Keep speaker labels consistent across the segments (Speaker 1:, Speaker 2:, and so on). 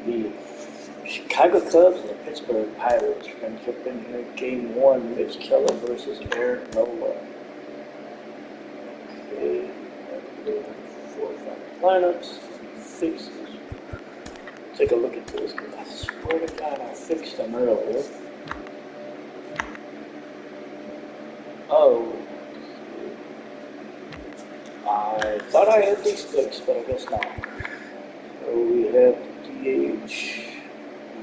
Speaker 1: going to be Chicago Cubs and the Pittsburgh Pirates. We're going to jump in here. Game 1, Mitch Keller versus Aaron Nola. Okay, 4 or 5 lineups, fixes. Take a look at this, because I swear to God I fixed them earlier. Oh, I thought I had these fixed, but I guess not. So we have DH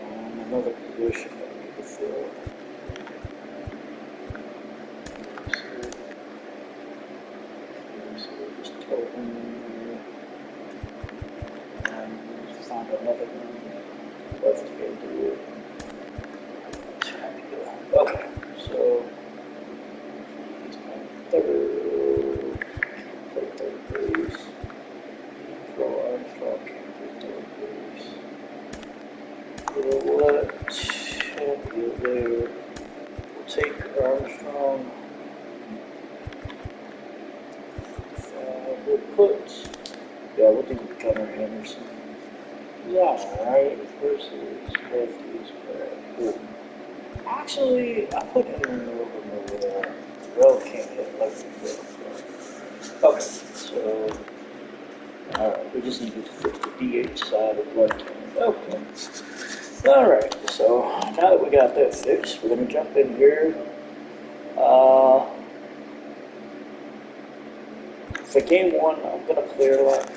Speaker 1: on another position that we need to fill. So just throw him in there. And find another one. Left hand do it. Okay, so he's my third base. Throw Armstrong can't do third base. We'll let Champion there. We'll take Armstrong. We'll put, we'll do Gunnar Henderson. Yeah, alright, versus lefties, but actually, I put him in over the Rel can't hit lefty field. Okay, so alright, we just need to fix the DH side of left hand. Okay. Alright, so now that we got that fixed, we're gonna jump in here. For game 1, I'm gonna player lock.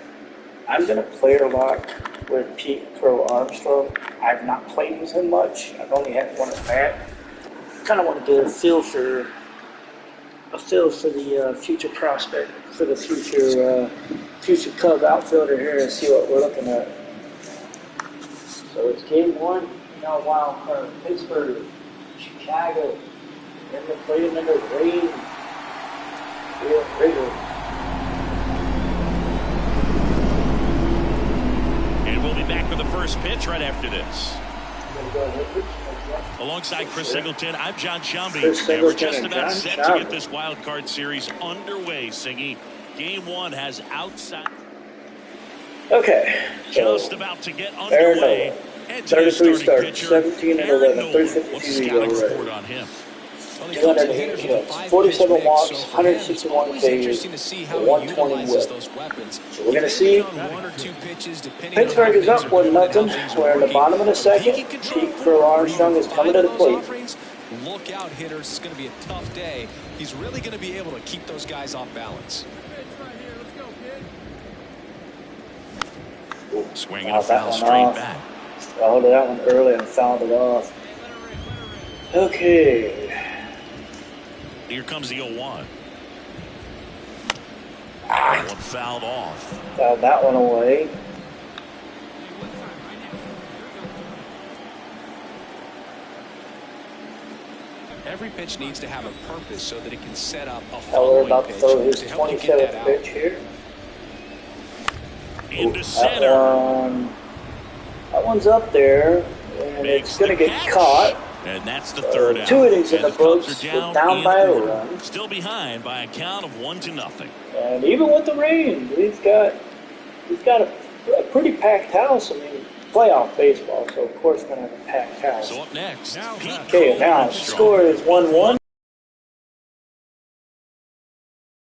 Speaker 1: I'm gonna player lock with Pete Crow Armstrong. I've not played with him much. I've only had one at bat. Kind of want to get a feel for the future prospect, for the future Cub outfielder here, and see what we're looking at. So it's game 1. Now, wild card: Pittsburgh, Chicago. They're gonna play in the rain.
Speaker 2: We'll be back with the first pitch right after this. Alongside Chris Singleton, I'm John Shelby, and we're just about set to get this wild card series underway, Siggy. Game 1 has outside.
Speaker 1: Okay.
Speaker 2: Just about to get underway.
Speaker 1: 33 starts, 17 and 11, 352
Speaker 2: report on him?
Speaker 1: 208 hits, 47 walks, 161 Ks, 120 whip. So we're going to see Pittsburgh is up 1-0. We're in the bottom of the second. Pete Crow Armstrong is coming to the plate.
Speaker 3: Look out, hitters. It's going to be a tough day. He's really going to be able to keep those guys off balance.
Speaker 2: Swinging a foul straight back.
Speaker 1: Fouled that one early and fouled it off. Okay.
Speaker 2: Here comes the 0-1. That one fouled off.
Speaker 1: Fouled that one away.
Speaker 3: Every pitch needs to have a purpose so that it can set up a
Speaker 1: Keller
Speaker 3: following
Speaker 1: about to
Speaker 3: pitch
Speaker 1: throw his
Speaker 3: to help you
Speaker 1: 27th pitch here.
Speaker 2: Into center.
Speaker 1: That one's up there, and it's going to get caught.
Speaker 2: And that's the third out.
Speaker 1: 2 innings in the books.
Speaker 2: Cubs
Speaker 1: We're down by a run.
Speaker 2: Still behind by a count of 1-0.
Speaker 1: And even with the rain, we've got a pretty packed house. I mean, playoff baseball, so of course going to have a packed house.
Speaker 2: So up next,
Speaker 1: okay, now the score is 1-1.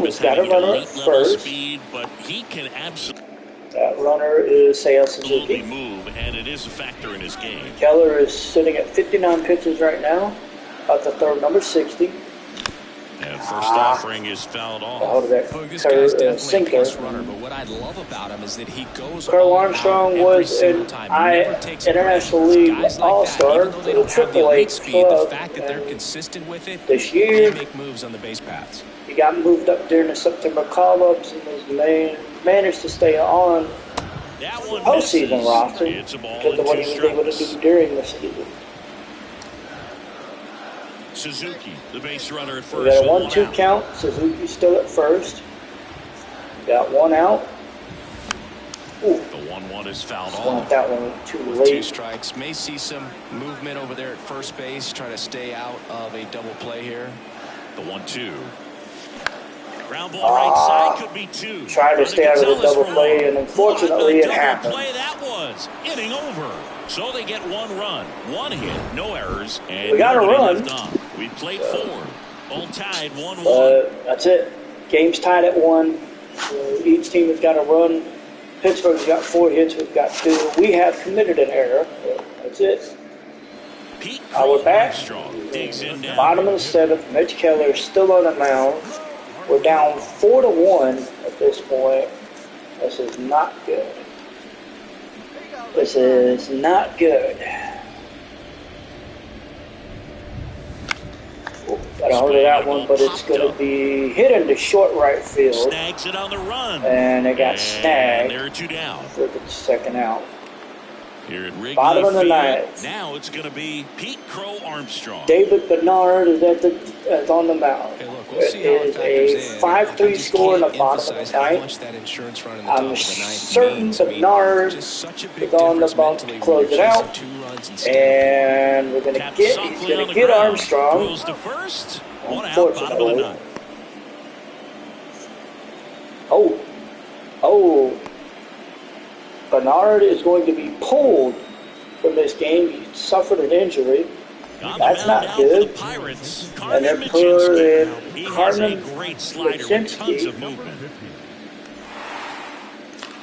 Speaker 1: He's got a runner at first.
Speaker 2: Speed, but he can absolutely.
Speaker 1: That runner is Seiya Suzuki.
Speaker 2: Move, and it is a factor in his game.
Speaker 1: Keller is sitting at 59 pitches right now. About to throw number 60.
Speaker 2: And first offering is fouled off.
Speaker 1: Hold of that
Speaker 3: this guy's definitely
Speaker 1: sinker.
Speaker 3: a pace runner, but what I love about him is that he goes
Speaker 1: Crow
Speaker 3: all
Speaker 1: Armstrong
Speaker 3: out
Speaker 1: was
Speaker 3: every
Speaker 1: an
Speaker 3: single time. He never takes a
Speaker 1: International
Speaker 3: break.
Speaker 1: League
Speaker 3: Guys like
Speaker 1: All-Star
Speaker 3: that, even though they
Speaker 1: for the
Speaker 3: don't have the
Speaker 1: AAA
Speaker 3: elite speed, the
Speaker 1: club.
Speaker 3: fact that they're consistent with it,
Speaker 1: This year,
Speaker 3: they make moves on the base paths.
Speaker 1: he got moved up during the September call-ups and was managed to stay on postseason roster because of what he was able to do during the season.
Speaker 2: Suzuki, the base runner at first.
Speaker 1: We got a 1-2 count. Suzuki's still at first. Got one out. Ooh.
Speaker 2: The 1-1 is fouled off.
Speaker 1: Want that one too
Speaker 3: With
Speaker 1: late.
Speaker 3: 2 strikes, may see some movement over there at first base, try to stay out of a double play here.
Speaker 2: The 1-2. Ground ball right side could be 2.
Speaker 1: Trying to stay out of the double play, and unfortunately it happened.
Speaker 2: Play that was inning over. So they get 1 run, 1 hit, no errors, and
Speaker 1: we got a run.
Speaker 2: We played 4. All tied 1-1.
Speaker 1: That's it. Game's tied at 1. Each team has got a run. Pittsburgh's got 4 hits. We've got 2. We have committed an error. That's it. We're back. Bottom of the 7th. Mitch Keller still on the mound. We're down 4-1 at this point. This is not good. This is not good. Gotta hold that one, but it's going to be hit into short right field.
Speaker 2: Snags it on the run.
Speaker 1: And it got snagged.
Speaker 2: There are 2 down.
Speaker 1: For the second out.
Speaker 2: Here at Wrigley
Speaker 1: Bottom of the
Speaker 2: Field,
Speaker 1: 9th.
Speaker 2: Now it's going to be Pete Crow Armstrong.
Speaker 1: David Bernard is on the mound.
Speaker 3: Hey, look, we'll see how it
Speaker 1: is a 5-3 score in the bottom of the 9th. I'm certain Bernard is on the bump to close it out. And we're going to he's going to get Armstrong.
Speaker 2: Goes to first. One out, bottom of the 9th.
Speaker 1: Oh. Bernard is going to be pulled from this game. He suffered an injury. That's not good. And they're putting Carmen Wyszynski.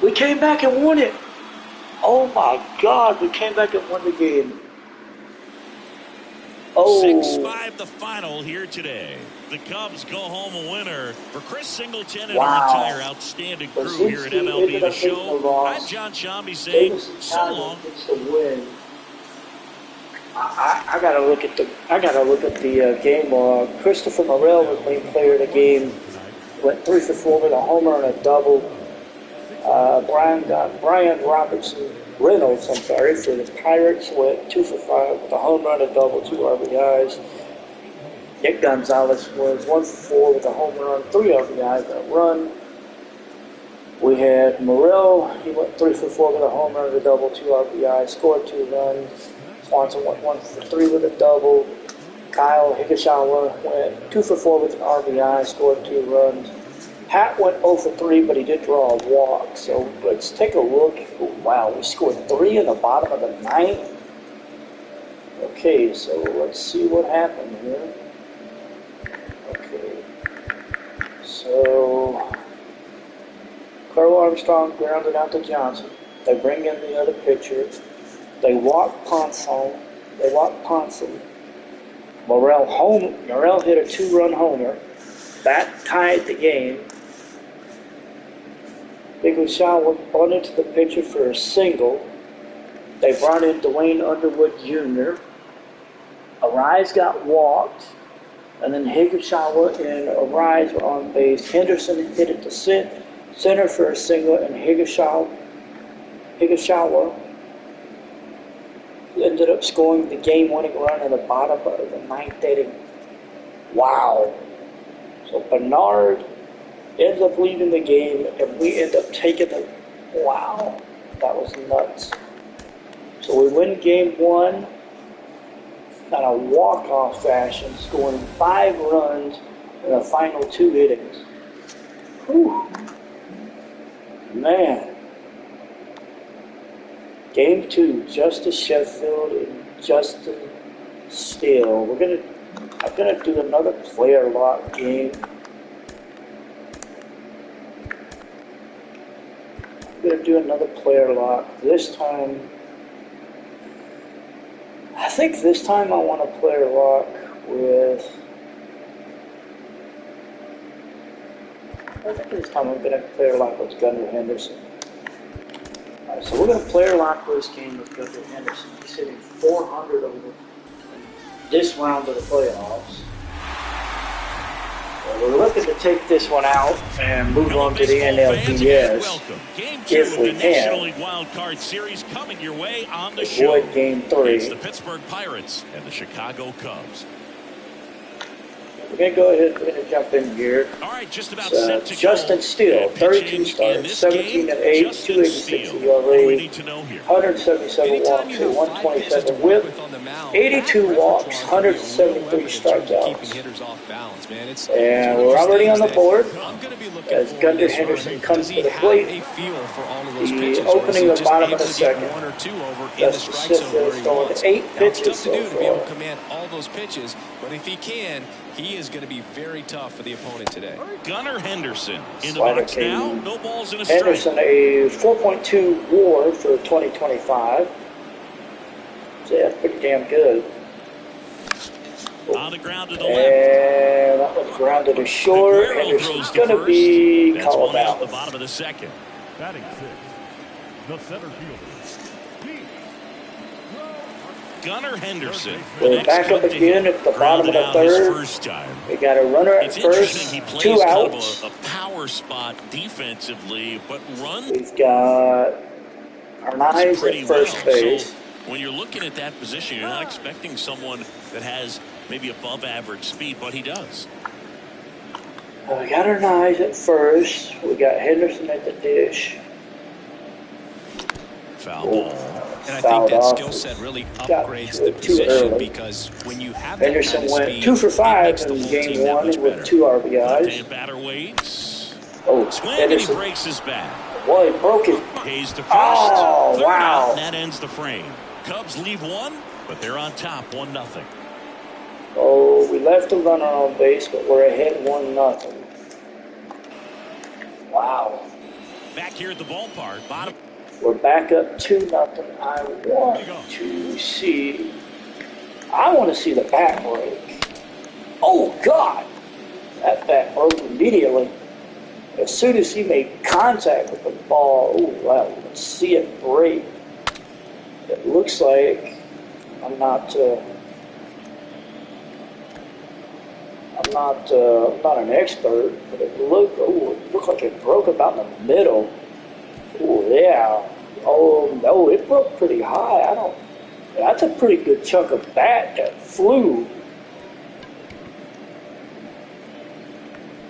Speaker 1: We came back and won it. Oh my God, we came back and won the game.
Speaker 2: 6-5 the final here today. The Cubs go home a winner. For Chris Singleton and our entire outstanding crew here at MLB The Show, I'm John Shambi saying so long.
Speaker 1: I gotta look at the game log. Christopher Morel was main player of the game. Went 3 for 4 with a homer and a double. Brian Reynolds, for the Pirates, went 2 for 5 with a home run, a double, 2 RBIs. Nick Gonzalez was 1 for 4 with a home run, 3 RBIs, and a run. We had Morel, he went 3 for 4 with a home run, a double, 2 RBIs, scored 2 runs. Swanson went 1 for 3 with a double. Kyle Higashioka went 2 for 4 with an RBI, scored 2 runs. Pat went 0 for 3, but he did draw a walk. So let's take a look. Wow, we scored 3 in the bottom of the 9th. Okay, so let's see what happened here. Okay, so Carl Armstrong grounded out to Johnson. They bring in the other pitcher. They walk Ponson. Morel hit a 2-run homer. That tied the game. Higashioka bunted to the pitcher for a single. They brought in Dwayne Underwood Jr. Arise got walked. And then Higashioka and Arise were on base. Henderson hit it to center for a single, and Higashioka ended up scoring the game-winning run in the bottom of the 9th inning. Wow. So Bernard ends up leaving the game, and we end up taking the... Wow. That was nuts. So we win game 1 in a walk-off fashion, scoring 5 runs in the final 2 innings. Whew. Man. Game 2, Justice Sheffield and Justin Steele. I'm gonna do another player lock game. I'm gonna do another player lock. This time, I think this time I want to player lock with. I think this time I'm gonna player lock with Gunnar Henderson. Alright, so we're gonna player lock this game with Gunnar Henderson. He's hitting 400 over this round of the playoffs. So we're looking to take this one out and move on to the NLDS if we can.
Speaker 2: Wild Card Series coming your way on the
Speaker 1: Avoid game 3.
Speaker 2: It's the Pittsburgh Pirates and the Chicago Cubs.
Speaker 1: We're going to go ahead and jump in here.
Speaker 2: All right, just about set to
Speaker 1: Justin
Speaker 2: go.
Speaker 1: Steele, 32 starts, 17 and 8, 286 ERA, 177 walks, 127 whip, 82 walks, 173 strikeouts. And we're already on the board as Gunnar Henderson comes to the plate. The opening of the bottom of the second. That's the Smith throwing 8 pitches so far.
Speaker 3: Command all those pitches, but if he can, he is going to be very tough for the opponent today.
Speaker 2: Gunnar Henderson in the box now. No balls in a strike.
Speaker 1: Henderson a 4.2 WAR for 2025. So that's pretty damn good.
Speaker 2: On the ground to the left.
Speaker 1: And that was grounded to short. Henderson's going to be called out.
Speaker 2: The bottom of the second.
Speaker 4: Batting six, the center fielder.
Speaker 2: Gunnar Henderson.
Speaker 1: We're back up again at the bottom of the third. We got a runner at first,
Speaker 2: He plays
Speaker 1: 2
Speaker 2: kind
Speaker 1: outs.
Speaker 2: of a power spot defensively, but run.
Speaker 1: We've got Arnaiz at first base.
Speaker 2: So when you're looking at that position, you're not expecting someone that has maybe above average speed, but he does.
Speaker 1: We got Arnaiz at first. We got Henderson at the dish.
Speaker 2: Foul ball.
Speaker 3: And I think that skill set really upgrades the position because when you have that
Speaker 1: Henderson
Speaker 3: kind of
Speaker 1: went
Speaker 3: speed,
Speaker 1: 2 for 5
Speaker 3: makes the
Speaker 1: in
Speaker 3: whole
Speaker 1: game
Speaker 3: team that
Speaker 1: 1
Speaker 3: much
Speaker 1: with
Speaker 3: better.
Speaker 1: 2 RBIs.
Speaker 2: Left-hand batter waits.
Speaker 1: Oh,
Speaker 2: Swing and he
Speaker 1: Henderson.
Speaker 2: breaks his bat.
Speaker 1: Boy, he broke it.
Speaker 2: Hayes to first.
Speaker 1: Oh,
Speaker 2: Third
Speaker 1: wow.
Speaker 2: out, and that ends the frame. Cubs leave one, but they're on top 1-0.
Speaker 1: Oh, we left a runner on base, but we're ahead 1-0. Wow.
Speaker 2: Back here at the ballpark, bottom.
Speaker 1: We're back up 2-0. I want to see. I want to see the bat break. Oh God, that bat broke immediately. As soon as he made contact with the ball, oh wow, you can see it break. It looks like I'm not an expert, but it looked like it broke about in the middle. Oh yeah. Oh no, it broke pretty high. That's a pretty good chunk of bat that flew.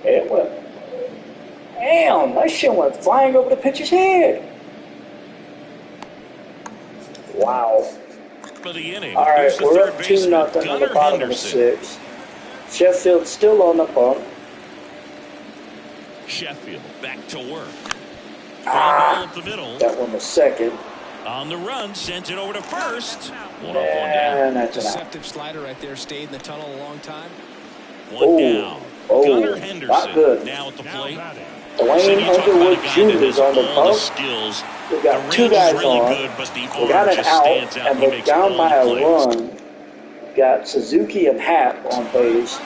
Speaker 1: It went. Damn, that shit went flying over the pitcher's head. Wow.
Speaker 2: For the inning.
Speaker 1: All right,
Speaker 2: Here's the
Speaker 1: we're
Speaker 2: third
Speaker 1: up 2-0
Speaker 2: baseman,
Speaker 1: at the
Speaker 2: Gunnar
Speaker 1: bottom of the
Speaker 2: Henderson.
Speaker 1: 6th. Sheffield's still on the bump.
Speaker 2: Sheffield back to work. Ball up the middle.
Speaker 1: That one was second.
Speaker 2: On the run, sends it over to first. One up, one
Speaker 1: And
Speaker 2: down.
Speaker 1: that's an out.
Speaker 3: Deceptive slider right there, stayed in the tunnel a long time.
Speaker 2: One down.
Speaker 1: Oh,
Speaker 2: Gunnar
Speaker 1: not
Speaker 2: Henderson
Speaker 1: good.
Speaker 2: now at the plate.
Speaker 1: Dwayne Underwood Jr. is on the
Speaker 2: all the
Speaker 1: bump.
Speaker 2: skills.
Speaker 1: We got
Speaker 2: The
Speaker 1: 2
Speaker 2: range
Speaker 1: guys
Speaker 2: is really
Speaker 1: on.
Speaker 2: good, but the
Speaker 1: We got
Speaker 2: arm
Speaker 1: an
Speaker 2: just
Speaker 1: out,
Speaker 2: stands out.
Speaker 1: and
Speaker 2: He
Speaker 1: we're
Speaker 2: makes
Speaker 1: down
Speaker 2: all
Speaker 1: by
Speaker 2: the
Speaker 1: a
Speaker 2: plays.
Speaker 1: run. Got Suzuki and Happ on base.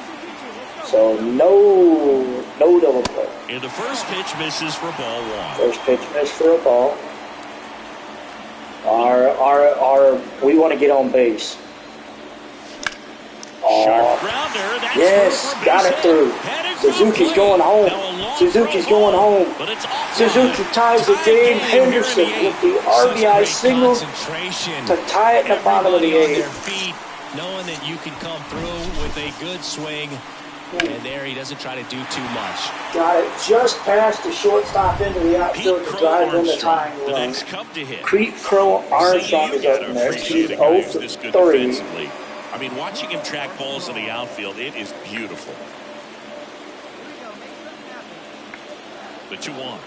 Speaker 1: So no double play.
Speaker 2: And the first pitch misses for ball 1.
Speaker 1: First pitch missed for a ball. We want to get on base.
Speaker 2: Sharp grounder. That's
Speaker 1: Yes,
Speaker 2: for a
Speaker 1: got
Speaker 2: base
Speaker 1: it
Speaker 2: hit.
Speaker 1: through.
Speaker 2: Headed for the
Speaker 1: Suzuki's
Speaker 2: plate.
Speaker 1: going home.
Speaker 2: Now a long
Speaker 1: Suzuki's
Speaker 2: throw
Speaker 1: going
Speaker 2: ball,
Speaker 1: home.
Speaker 2: but it's offside.
Speaker 1: Suzuki ties the
Speaker 2: Tie
Speaker 1: game.
Speaker 2: game here in the
Speaker 1: Henderson with the
Speaker 2: eighth.
Speaker 1: RBI single
Speaker 3: Concentration.
Speaker 1: to tie it in the bottom of the
Speaker 3: Everybody on their
Speaker 1: 8th.
Speaker 3: feet, knowing that you can come through with a good swing. And there he doesn't try to do too much.
Speaker 1: Got it just past the shortstop into the outfield to drive in the tying
Speaker 2: the
Speaker 1: run.
Speaker 2: next Cub to hit.
Speaker 1: Pete Crow Armstrong is up next. He's 0 for 3.
Speaker 2: Defensively. I mean, watching him track balls in the outfield, it is beautiful. The 2-1.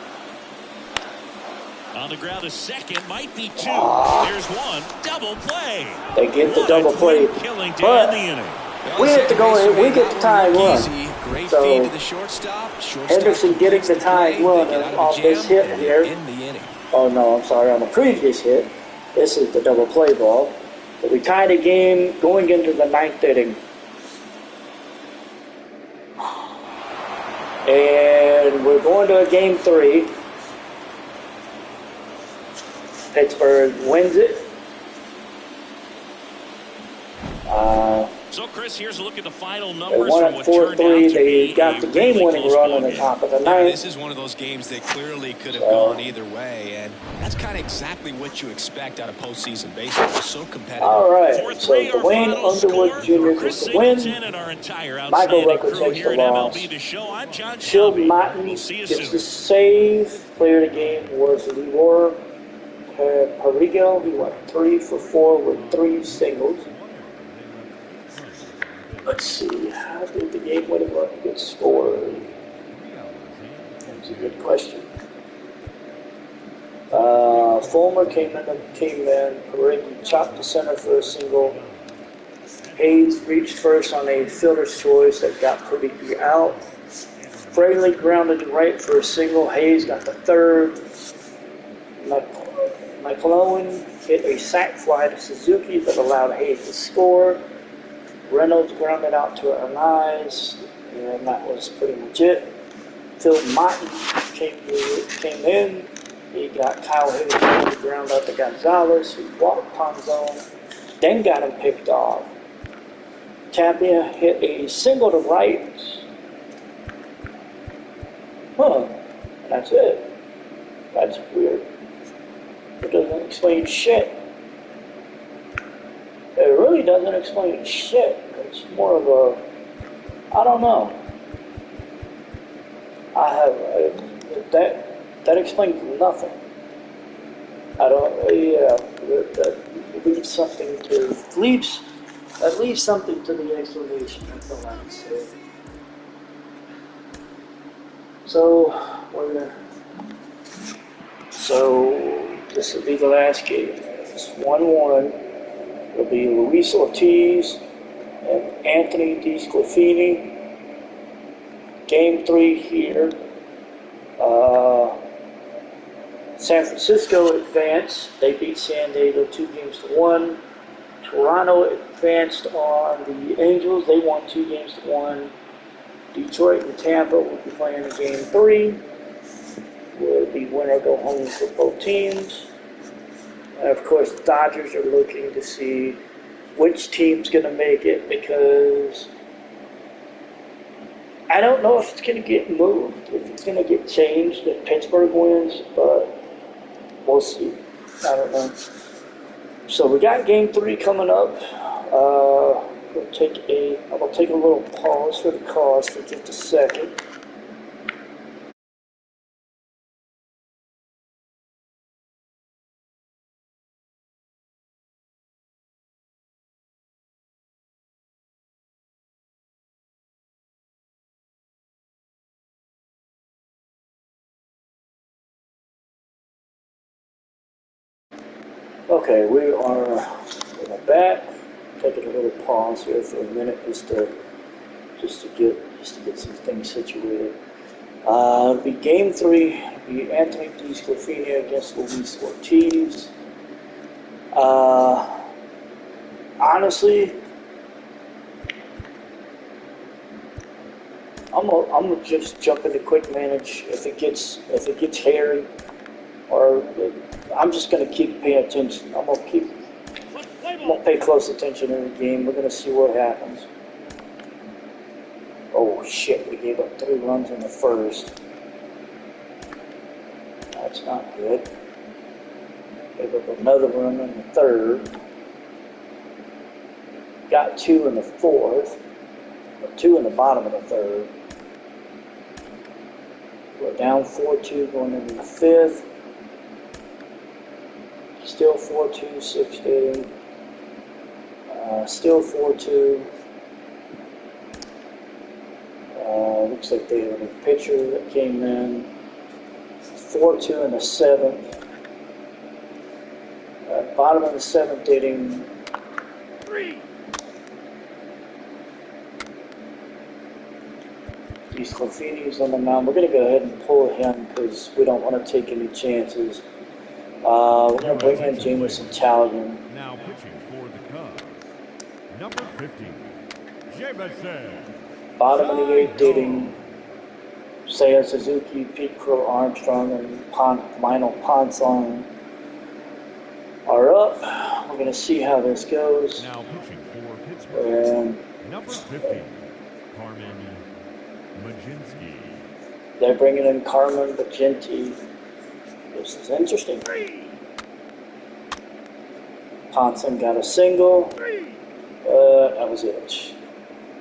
Speaker 2: On the ground, a second, might be 2. There's one. Double play.
Speaker 1: They get the
Speaker 2: What
Speaker 1: double
Speaker 2: a
Speaker 1: play.
Speaker 2: quick killing to
Speaker 1: But
Speaker 2: end the inning.
Speaker 1: we have to go in. We get the tying run.
Speaker 3: Great
Speaker 1: So,
Speaker 3: feed to the shortstop.
Speaker 1: Henderson getting the tying run off this hit here.
Speaker 3: In the inning.
Speaker 1: Oh no, I'm sorry. On the previous hit, this is the double play ball. But we tied the game going into the 9th inning. And we're going to a game 3. Pittsburgh wins it.
Speaker 2: So So, Chris, here's a look at the final
Speaker 1: They
Speaker 2: numbers
Speaker 1: won
Speaker 2: from
Speaker 1: at
Speaker 2: what turned
Speaker 1: 4-3.
Speaker 2: out to
Speaker 1: They
Speaker 2: be
Speaker 1: got
Speaker 2: a
Speaker 1: the
Speaker 2: really
Speaker 1: game-winning
Speaker 2: close
Speaker 1: run
Speaker 2: ball
Speaker 1: on the
Speaker 2: game.
Speaker 1: top of the
Speaker 3: Yeah,
Speaker 1: ninth.
Speaker 3: this is one of those games that clearly could have gone either way, and that's kind of exactly what you expect out of postseason baseball. It's so competitive.
Speaker 1: All right,
Speaker 2: 4-3,
Speaker 1: so
Speaker 2: our
Speaker 1: Dwayne
Speaker 2: final
Speaker 1: Underwood
Speaker 2: score.
Speaker 1: Jr.
Speaker 2: Chris
Speaker 1: gets the win.
Speaker 2: Singleton and our entire
Speaker 1: Michael
Speaker 2: outstanding
Speaker 1: Rucker
Speaker 2: crew
Speaker 1: takes
Speaker 2: here
Speaker 1: the
Speaker 2: at
Speaker 1: loss.
Speaker 2: MLB The Show. I'm John
Speaker 1: Phil
Speaker 2: Shelby.
Speaker 1: Martin
Speaker 2: We'll see you
Speaker 1: gets
Speaker 2: soon.
Speaker 1: the save. Player of the game was Leroy Parrigo. He went 3 for 4 with 3 singles. Let's see, how did the game-winning run get scored? That's a good question. Fulmer came in. Parrigo chopped the center for a single. Hayes reached first on a fielder's choice that got Parrigo out. Fraley grounded to right for a single. Hayes got the third. McClellan hit a sac fly to Suzuki that allowed Hayes to score. Reynolds grounded out to Hernandez, and that was pretty much it. Phil Martin came in. He got Kyle Higgins to ground out to Gonzalez, who walked Ponzone, then got him picked off. Tapia hit a single to right. That's it. That's weird. It doesn't explain shit. It really doesn't explain shit. It's more of a, I don't know. That explains nothing. I don't, yeah, that leaves something to, that leaves something to the explanation, that's all I can say. So this will be the last game. It's 1-1. It'll be Luis Ortiz and Anthony DeSclafani. Game 3 here. San Francisco advanced. They beat San Diego 2-1. Toronto advanced on the Angels. They won 2-1. Detroit and Tampa will be playing in Game 3. Will be winner go home for both teams. And of course, the Dodgers are looking to see which team's going to make it, because I don't know if it's going to get moved, if it's going to get changed if Pittsburgh wins, but we'll see. I don't know. So we got Game 3 coming up. I'm going to take a little pause for the cause for just a second. Okay, we're back. Taking a little pause here for a minute just to get some things situated. It'll be Game 3. It'll be Anthony DeSclafani against Luis Ortiz. Honestly, I'm gonna just jump into quick manage if it gets hairy, or I'm just gonna keep paying attention. I'm gonna pay close attention in the game. We're gonna see what happens. Oh shit, we gave up 3 runs in the first. That's not good. Gave up another run in the third. Got 2 in the fourth. Or 2 in the bottom of the third. We're down 4-2 going into the fifth. Still 4-2, 6th inning. Still 4-2. Looks like they have a pitcher that came in. 4-2 in the 7th. Bottom of the 7th inning. 3. DeSclafani's on the mound. We're going to go ahead and pull him because we don't want to take any chances. We're going to bring in Jameson Taillon.
Speaker 4: Now pitching for the Cubs, number 50, Jameson.
Speaker 1: Bottom of the 8th inning, Seiya Suzuki, Pete Crow Armstrong, and Mino Ponson are up. We're going to see how this goes.
Speaker 4: Now pitching for Pittsburgh, number 50, Carmen Mlodzinski.
Speaker 1: They're bringing in Carmen Mlodzinski. This is interesting. Ponson got a single. That was it.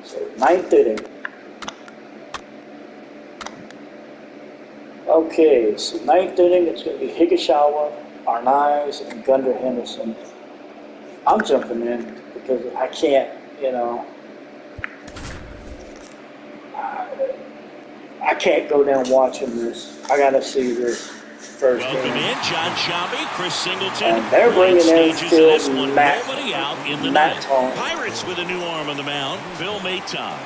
Speaker 1: So 9th inning. Okay, so 9th inning, it's going to be Higashawa, Arnaiz, and Gunnar Henderson. I'm jumping in because I can't, I can't go down watching this. I got to see this first.
Speaker 2: Welcome
Speaker 1: game.
Speaker 2: in, John Sciambi, Chris Singleton.
Speaker 1: And they're bringing in Phil
Speaker 2: Nobody out in the ninth.
Speaker 1: Maton.
Speaker 2: Pirates with a new arm on the mound, Phil Maton.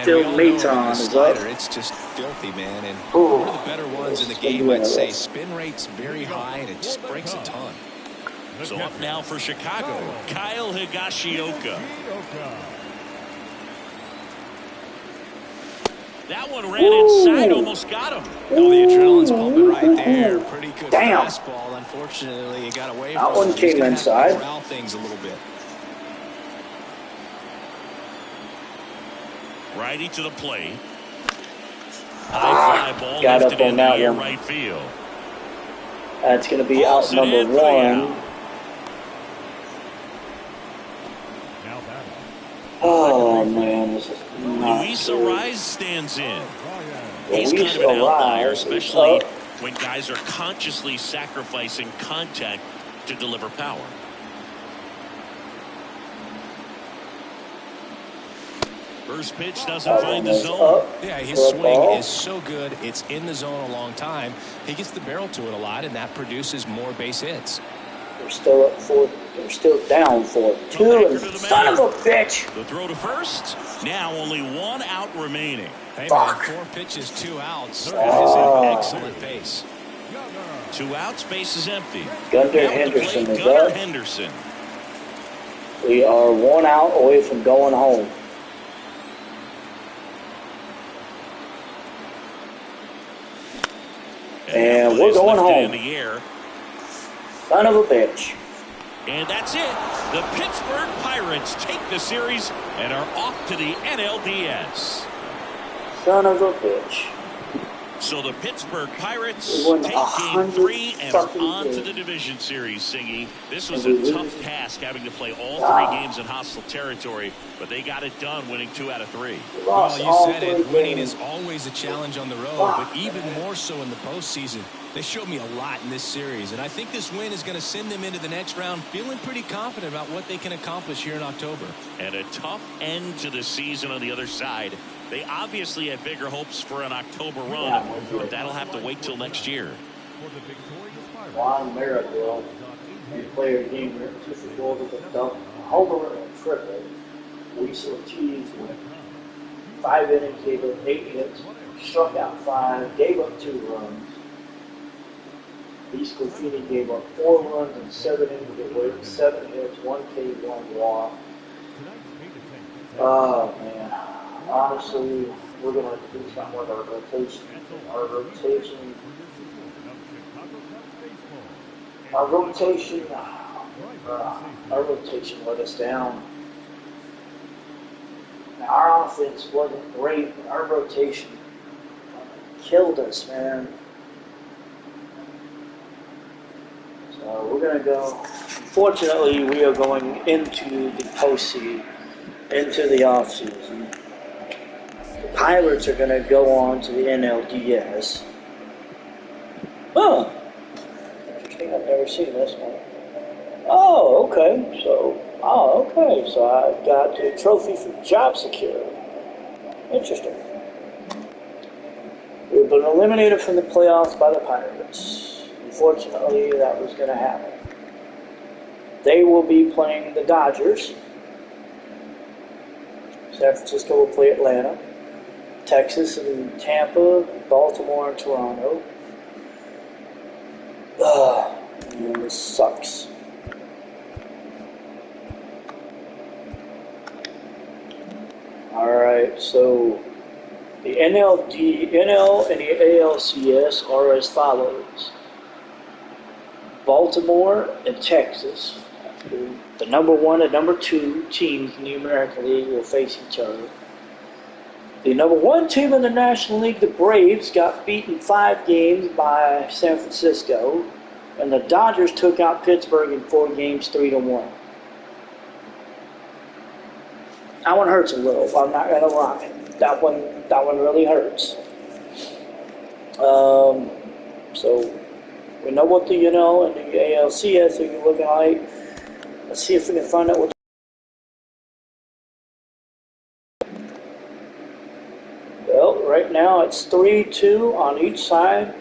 Speaker 1: Phil Maton is up.
Speaker 3: It's just filthy, man. And
Speaker 1: Ooh,
Speaker 3: one of the better ones in the game, I'd say. Spin rate's very high, and it just breaks a ton.
Speaker 2: So up now for Chicago, Kyle Higashioka. That one ran inside, almost got him.
Speaker 3: Oh, the adrenaline's pumping right there. Pretty good
Speaker 1: Damn.
Speaker 3: fastball. Unfortunately, it got away
Speaker 1: that
Speaker 3: from
Speaker 1: one
Speaker 3: him.
Speaker 1: came inside.
Speaker 3: Corral things a little bit.
Speaker 2: Righty to the plate. High fly ball
Speaker 1: got
Speaker 2: lifted
Speaker 1: up on
Speaker 2: in
Speaker 1: that
Speaker 2: the air
Speaker 1: one.
Speaker 2: right field.
Speaker 1: That's going to be
Speaker 2: Pulls
Speaker 1: out
Speaker 2: it
Speaker 1: number
Speaker 2: in for the
Speaker 1: 1.
Speaker 2: out.
Speaker 4: Now batting.
Speaker 1: Oh, man, this is not
Speaker 2: Luis
Speaker 1: good.
Speaker 2: Arise stands in. He's
Speaker 1: Luis
Speaker 2: kind of an outlier,
Speaker 1: Arise is
Speaker 2: especially
Speaker 1: up.
Speaker 2: when guys are consciously sacrificing contact to deliver power. First pitch doesn't find the zone.
Speaker 1: Up.
Speaker 3: Yeah, his
Speaker 1: For a
Speaker 3: swing
Speaker 1: ball.
Speaker 3: is so good. It's in the zone a long time. He gets the barrel to it a lot, and that produces more base hits.
Speaker 1: They're still up 4. They're still down 4-2. And son of a bitch.
Speaker 2: The throw to first. Now only 1 out remaining.
Speaker 3: Hey,
Speaker 1: Fuck.
Speaker 3: man, 4 pitches, 2 outs. That is an excellent pace.
Speaker 2: 2 outs, base is empty.
Speaker 1: Gunnar
Speaker 2: Now at the
Speaker 1: Henderson
Speaker 2: plate,
Speaker 1: is
Speaker 2: Gunnar
Speaker 1: up.
Speaker 2: Henderson.
Speaker 1: We are 1 out away from going home. And
Speaker 2: that
Speaker 1: we're
Speaker 2: one is
Speaker 1: going
Speaker 2: lifted
Speaker 1: home.
Speaker 2: in the air.
Speaker 1: Son of a bitch.
Speaker 2: And that's it. The Pittsburgh Pirates take the series and are off to the NLDS.
Speaker 1: Son of a bitch.
Speaker 2: So the Pittsburgh Pirates
Speaker 1: We won
Speaker 2: take
Speaker 1: 100
Speaker 2: game 3 and are
Speaker 1: fucking
Speaker 2: on to
Speaker 1: games.
Speaker 2: the division series, Singy. This was
Speaker 1: And
Speaker 2: a
Speaker 1: we
Speaker 2: tough
Speaker 1: lose.
Speaker 2: task having to play all 3 games in hostile territory, but they got it done winning 2 out of 3.
Speaker 1: We
Speaker 3: Well,
Speaker 1: lost
Speaker 3: you
Speaker 1: all
Speaker 3: said
Speaker 1: 3
Speaker 3: it. Winning
Speaker 1: games.
Speaker 3: is always a challenge on the road,
Speaker 1: Fuck,
Speaker 3: but even
Speaker 1: man.
Speaker 3: more so in the postseason. They showed me a lot in this series, and I think this win is going to send them into the next round feeling pretty confident about what they can accomplish here in October.
Speaker 2: And a tough end to the season on the other side. They obviously had bigger hopes for an October run, but that'll have to wait till next year.
Speaker 4: For the victorious Pirates,
Speaker 1: Juan Miracle. They play a game where 2 for goal with a double, homer and a triple. Luis Ortiz went 5 innings, gave up 8 hits, struck out 5, gave up 2 runs. Luis Scofini gave up 4 runs and 7 innings, gave away 7 hits, 1 K, 1 walk. Oh man, honestly, we're gonna do something with our rotation. Our rotation let us down. Now, our offense wasn't great, but our rotation killed us, man. So we're going to go. Unfortunately, we are going into the postseason, into the offseason. The Pirates are going to go on to the NLDS. Oh, interesting. I've never seen this one. Oh, okay. So I got a trophy for job security. Interesting. We've been eliminated from the playoffs by the Pirates. Unfortunately, that was going to happen. They will be playing the Dodgers. San Francisco will play Atlanta. Texas and Tampa, Baltimore and Toronto. Man, this sucks. Alright, so the NL and the ALCS are as follows. Baltimore and Texas The number 1 and number 2 teams in the American League will face each other. The number 1 team in the National League, the Braves, got beaten 5 games by San Francisco, and the Dodgers took out Pittsburgh in 4 games, 3-1. That one hurts a little. I'm not gonna lie. That one really hurts. So we know what the and the ALCS are looking like. Let's see if we can find out what. Well, right now it's 3-2 on each side.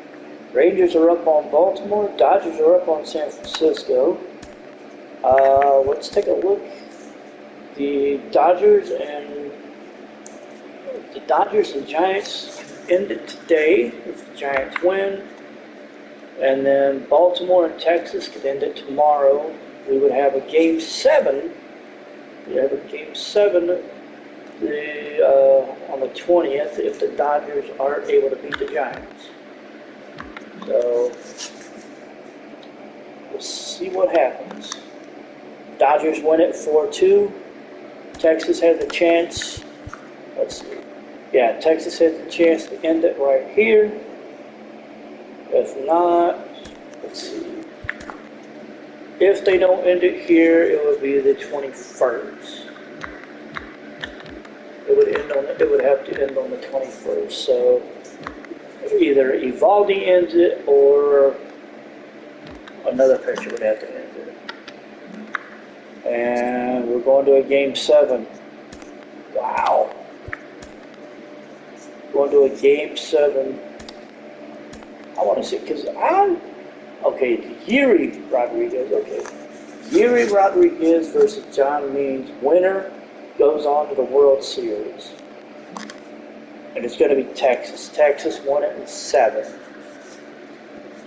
Speaker 1: Rangers are up on Baltimore. Dodgers are up on San Francisco. Let's take a look. The Dodgers and Giants ended today if the Giants win, and then Baltimore and Texas could end it tomorrow. We would have a Game 7. We have a Game 7 on the 20th if the Dodgers aren't able to beat the Giants. So we'll see what happens. Dodgers win it 4-2. Texas has a chance. Let's see. Yeah, Texas has a chance to end it right here. If not, let's see. If they don't end it here, it would be the 21st. It would have to end on the 21st. So either Evaldi ends it or another pitcher would have to end it. And we're going to a Game 7. Wow. Going to a Game 7. I want to see, because okay, Yuri Rodriguez, okay. Yuri Rodriguez versus John Means. Winner goes on to the World Series. And it's going to be Texas. Texas won it in 7.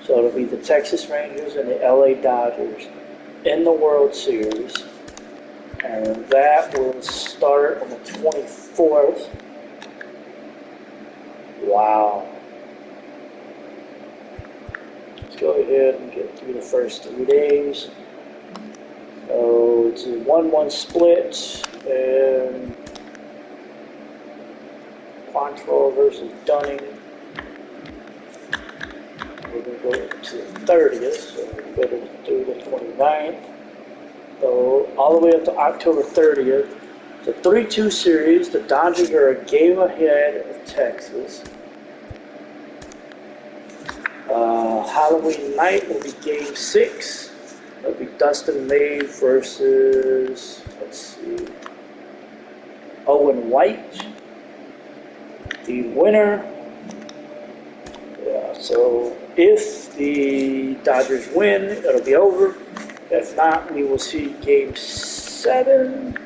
Speaker 1: So it'll be the Texas Rangers and the LA Dodgers in the World Series. And that will start on the 24th. Wow. Let's go ahead and get through the first 3 days. So it's a 1-1 split. And Quantrill versus Dunning. We're going to go to the 30th, so we're going to do the 29th. So all the way up to October 30th. It's a 3-2 series. The Dodgers are a game ahead of Texas. Halloween night will be Game 6. It'll be Dustin May versus, let's see, Owen White. The winner, so if the Dodgers win, it'll be over. If not, we will see Game 7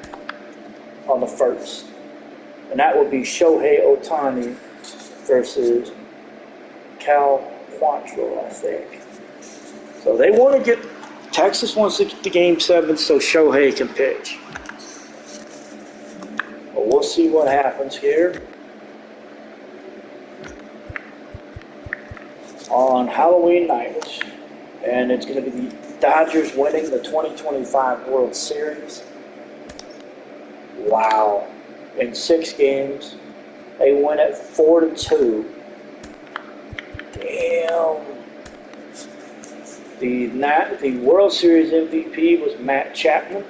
Speaker 1: on the 1st. And that will be Shohei Ohtani versus Cal Quantrill, I think. So they want to get, Texas wants to get to Game 7 so Shohei can pitch. But we'll see what happens here. On Halloween night. And it's going to be the Dodgers winning the 2025 World Series. Wow. In 6 games. They win it 4-2. Damn. The World Series MVP was Matt Chapman.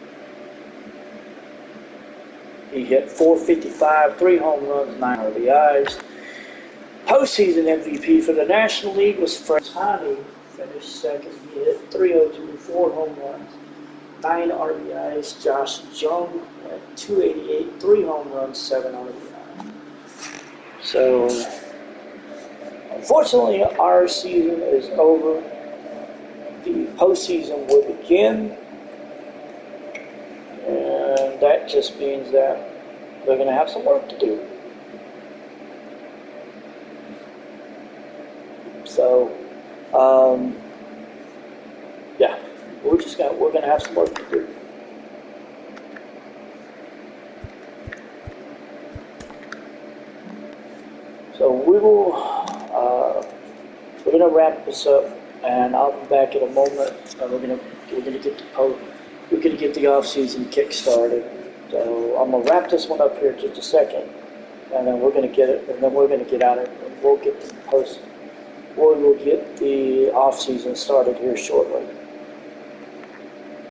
Speaker 1: He hit .455, 3 home runs, 9 RBIs. Postseason MVP for the National League was Fred Tani. Finished second. He hit .302, 4 home runs, 9 RBIs. Josh Jung at .288, 3 home runs, 7 RBIs. So, unfortunately, our season is over. The postseason will begin, and that just means that they're going to have some work to do. So, yeah, we're going to have some work to do. So we're going to wrap this up, and I'll be back in a moment. We're going to get the could get the off-season kick-started. So I'm going to wrap this one up here in just a second, and then we're going to get it, and then we're going to get out of it, and we'll get the off-season started here shortly.